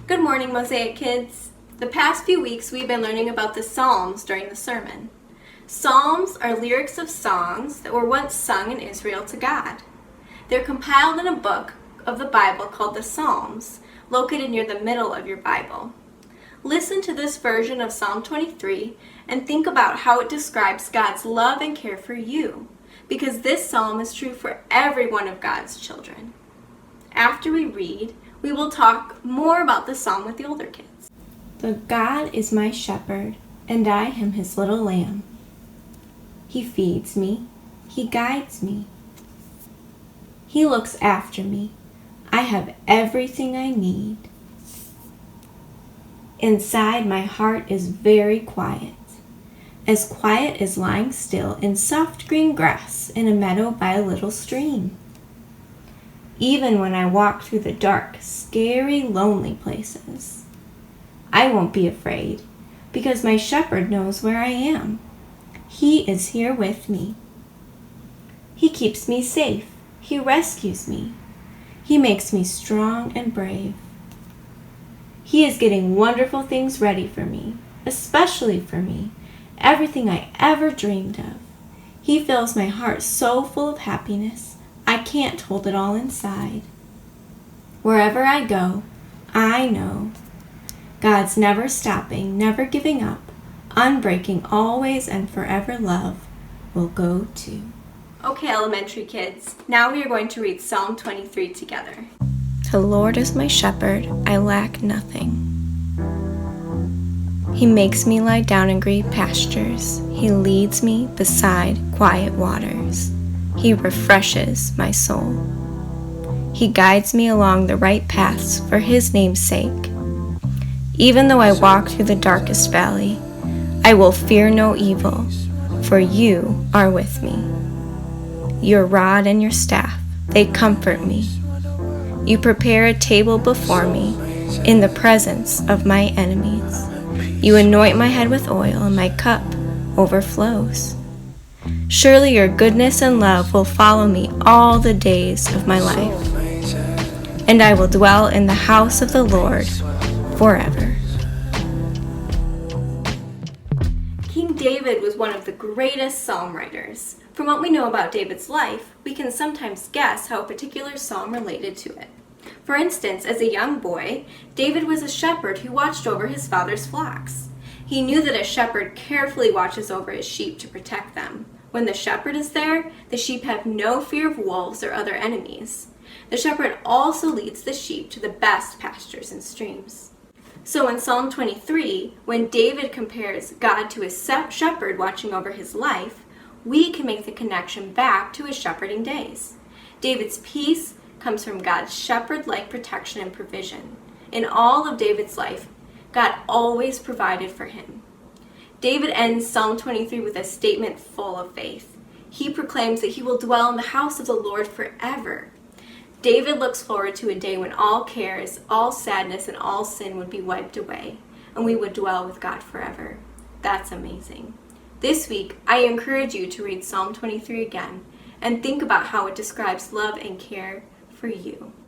Good morning, Mosaic kids. The past few weeks we've been learning about the Psalms during the sermon. Psalms are lyrics of songs that were once sung in Israel to God. They're compiled in a book of the Bible called the Psalms, located near the middle of your Bible. Listen to this version of Psalm 23 and think about how it describes God's love and care for you, because this psalm is true for every one of God's children. After we read, we will talk more about the psalm with the older kids. The God is my shepherd, and I am his little lamb. He feeds me, he guides me. He looks after me. I have everything I need. Inside, my heart is very quiet as lying still in soft green grass in a meadow by a little stream. Even when I walk through the dark, scary, lonely places, I won't be afraid, because my shepherd knows where I am. He is here with me. He keeps me safe. He rescues me. He makes me strong and brave. He is getting wonderful things ready for me, especially for me, everything I ever dreamed of. He fills my heart so full of happiness, I can't hold it all inside. Wherever I go, I know God's never stopping, never giving up, unbreaking, always and forever love will go too. Okay, elementary kids, now we are going to read Psalm 23 together. The Lord is my shepherd, I lack nothing. He makes me lie down in green pastures. He leads me beside quiet waters. He refreshes my soul. He guides me along the right paths for his name's sake. Even though I walk through the darkest valley, I will fear no evil, for you are with me. Your rod and your staff, they comfort me. You prepare a table before me in the presence of my enemies. You anoint my head with oil, and my cup overflows. Surely your goodness and love will follow me all the days of my life, and I will dwell in the house of the Lord forever. King David was one of the greatest psalm writers. From what we know about David's life, we can sometimes guess how a particular psalm related to it. For instance, as a young boy, David was a shepherd who watched over his father's flocks. He knew that a shepherd carefully watches over his sheep to protect them. When the shepherd is there, the sheep have no fear of wolves or other enemies. The shepherd also leads the sheep to the best pastures and streams. So in Psalm 23, when David compares God to his shepherd watching over his life, we can make the connection back to his shepherding days. David's peace comes from God's shepherd-like protection and provision. In all of David's life, God always provided for him. David ends Psalm 23 with a statement full of faith. He proclaims that he will dwell in the house of the Lord forever. David looks forward to a day when all cares, all sadness, and all sin would be wiped away, and we would dwell with God forever. That's amazing. This week, I encourage you to read Psalm 23 again and think about how it describes love and care for you.